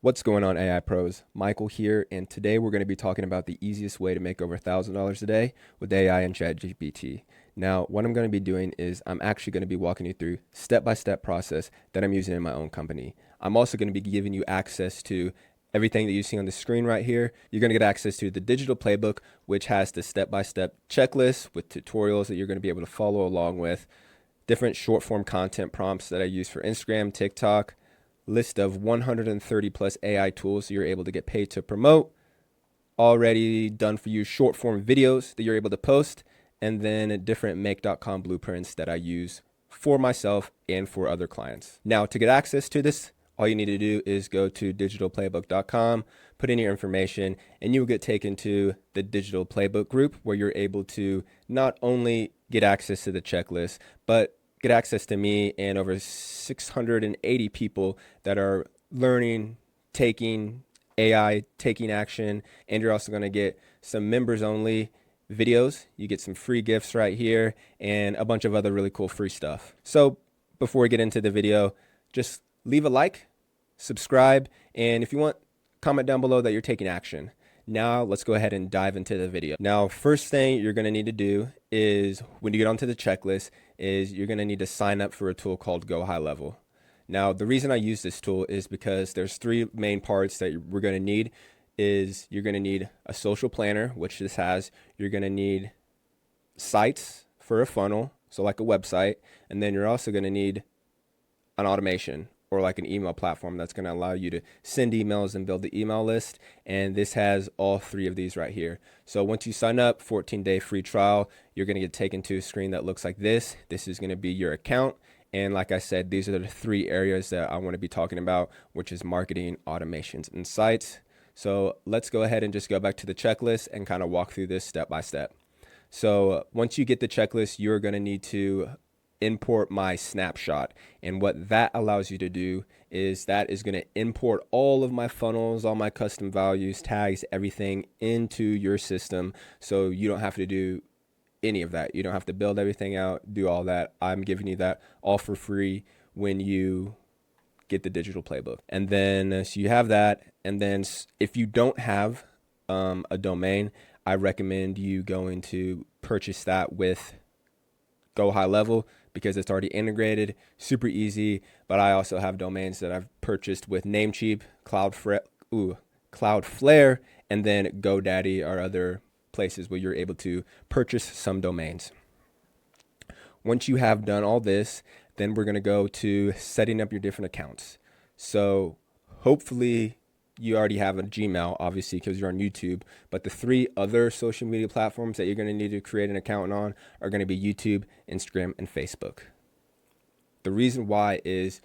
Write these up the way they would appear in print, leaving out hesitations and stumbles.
What's going on, AI pros? Michael here, and today we're going to be talking about the easiest way to make over $1,000 a day with AI and ChatGPT. Now, what I'm going to be doing is I'm actually going to be walking you through step-by-step process that I'm using in my own company. I'm also going to be giving you access to everything that you see on the screen right here. You're going to get access to the digital playbook, which has the step-by-step checklist with tutorials that you're going to be able to follow along with, different short-form content prompts that I use for Instagram, TikTok, list of 130 plus AI tools you're able to get paid to promote, already done for you short form videos that you're able to post, and then different make.com blueprints that I use for myself and for other clients. Now, to get access to this, all you need to do is go to digitalplaybook.com, put in your information, and you will get taken to the digital playbook group where you're able to not only get access to the checklist, but get access to me and over 680 people that are learning, taking AI, taking action. And you're also going to get some members only videos. You get some free gifts right here and a bunch of other really cool free stuff. So before we get into the video, just leave a like, subscribe, and if you want, comment down below that you're taking action. Now let's go ahead and dive into the video. Now, first thing you're going to need to do is when you get onto the checklist is you're going to need to sign up for a tool called Go High Level. Now, the reason I use this tool is because there's three main parts that we're going to need. Is you're going to need a social planner, which this has. You're going to need sites for a funnel, so like a website, and then you're also going to need an automation or like an email platform that's going to allow you to send emails and build the email list. And this has all three of these right here. So once you sign up, 14-day free trial, you're going to get taken to a screen that looks like this. This is going to be your account. And like I said, these are the three areas that I want to be talking about, which is marketing, automations, and sites. So let's go ahead and just go back to the checklist and kind of walk through this step by step. So once you get the checklist, you're going to need to import my snapshot. And what that allows you to do is that is going to import all of my funnels, all my custom values, tags, everything into your system. So you don't have to do any of that. You don't have to build everything out, do all that. I'm giving you that all for free when you get the digital playbook. And then so you have that. And then if you don't have a domain, I recommend you going to purchase that with Go High Level because it's already integrated, super easy. But I also have domains that I've purchased with Namecheap, Cloudflare, and then GoDaddy are other places where you're able to purchase some domains. Once you have done all this, then we're going to go to setting up your different accounts. So hopefully you already have a Gmail, obviously, because you're on YouTube. But the three other social media platforms that you're going to need to create an account on are going to be YouTube, Instagram, and Facebook. The reason why is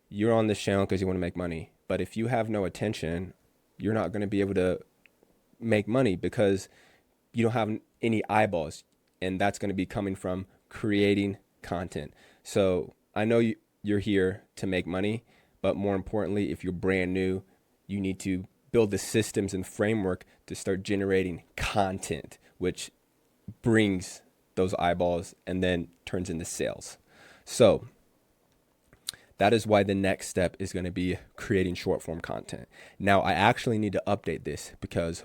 you're on this channel because you want to make money. But if you have no attention, you're not going to be able to make money because you don't have any eyeballs. And that's going to be coming from creating content. So I know you're here to make money, but more importantly, if you're brand new, you need to build the systems and framework to start generating content, which brings those eyeballs and then turns into sales. So that is why the next step is going to be creating short form content. Now, I actually need to update this because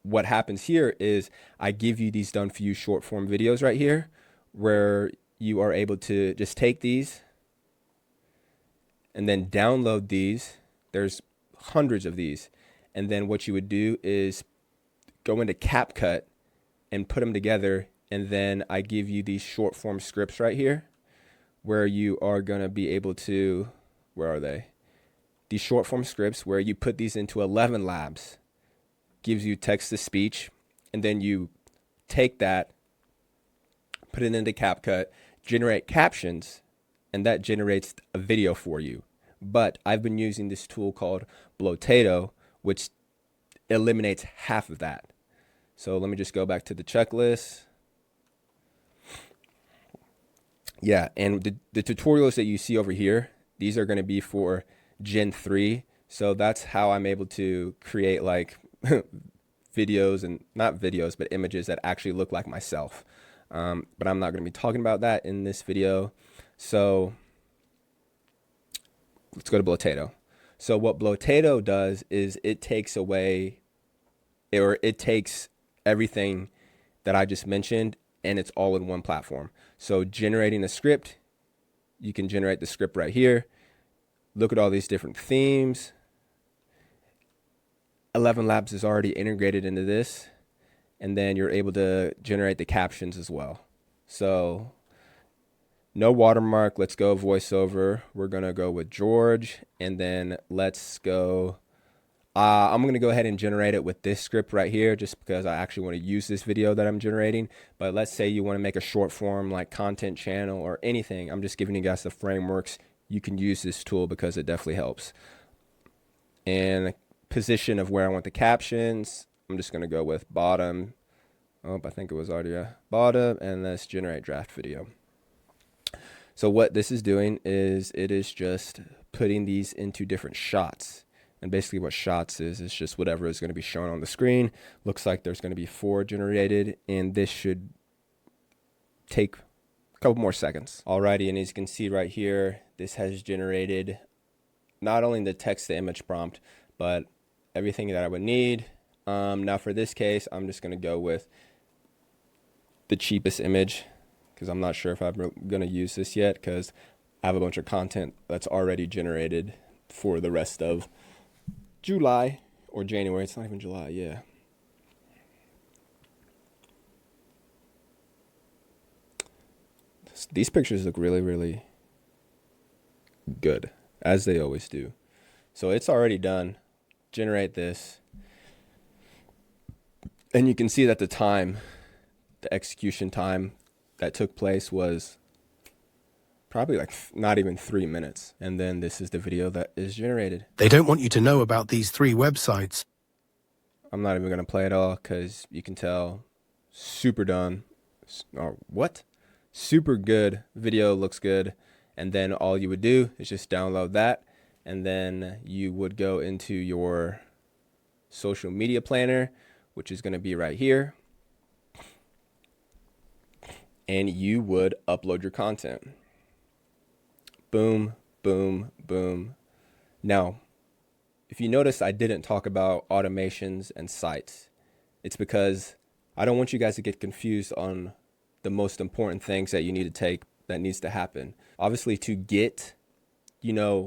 what happens here is I give you these done for you short form videos right here where you are able to just take these and then download these. There's hundreds of these. And then what you would do is go into CapCut and put them together. And then I give you these short form scripts right here where you are going to be able to, where are they? These short form scripts where you put these into 11 labs, gives you text to speech. And then you take that, put it into CapCut, generate captions, and that generates a video for you. But I've been using this tool called Blotato, which eliminates half of that. So let me just go back to the checklist. Yeah, and the tutorials that you see over here, these are going to be for Gen 3. So that's how I'm able to create like videos, and not videos, but images that actually look like myself. But I'm not going to be talking about that in this video. So let's go to Blotato. So what Blotato does is it takes away, or it takes everything that I just mentioned, and it's all in one platform. So generating a script, you can generate the script right here. Look at all these different themes. 11 Labs is already integrated into this, and then you're able to generate the captions as well. So no watermark, let's go voiceover. We're gonna go with George, and then let's go, I'm gonna go ahead and generate it with this script right here, just because I actually wanna use this video that I'm generating. But let's say you wanna make a short form like content channel or anything. I'm just giving you guys the frameworks. You can use this tool because it definitely helps. And position of where I want the captions, I'm just gonna go with bottom. Oh, I think it was audio. Bottom, and let's generate draft video. So what this is doing is it is just putting these into different shots. And basically what shots is just whatever is going to be shown on the screen. Looks like there's going to be 4 generated, and this should take a couple more seconds. Alrighty, and as you can see right here, this has generated not only the text to image prompt, but everything that I would need. Now for this case, I'm just going to go with the cheapest image, because I'm not sure if I'm going to use this yet, because I have a bunch of content that's already generated for the rest of July or January. It's not even July, yeah. These pictures look really, really good, as they always do. So it's already done. Generate this. And you can see that the execution time that took place was probably like not even 3 minutes. And then this is the video that is generated. They don't want you to know about these 3 websites. I'm not even going to play it all because you can tell super done. Or what? Super good. Video looks good. And then all you would do is just download that. And then you would go into your social media planner, which is going to be right here. And you would upload your content. Boom, boom, boom. Now, if you notice, I didn't talk about automations and sites. It's because I don't want you guys to get confused on the most important things that you need to take, that needs to happen. Obviously, to get,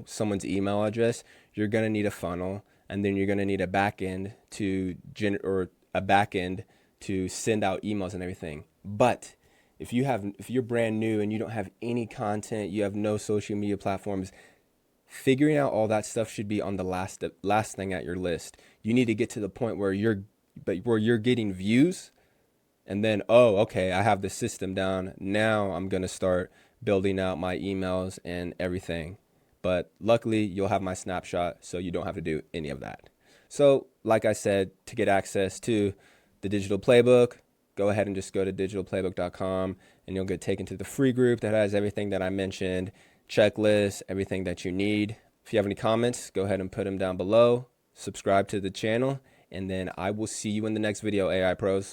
someone's email address, you're going to need a funnel, and then you're going to need a backend to send out emails and everything. But if you're brand new and you don't have any content, you have no social media platforms, figuring out all that stuff should be on the last thing at your list. You need to get to the point where you're getting views, and then, oh, okay, I have the system down. Now I'm going to start building out my emails and everything. But luckily, you'll have my snapshot, so you don't have to do any of that. So, like I said, to get access to the digital playbook, go ahead and just go to digitalplaybook.com, and you'll get taken to the free group that has everything that I mentioned, checklists, everything that you need. If you have any comments, go ahead and put them down below. Subscribe to the channel, and then I will see you in the next video, AI pros.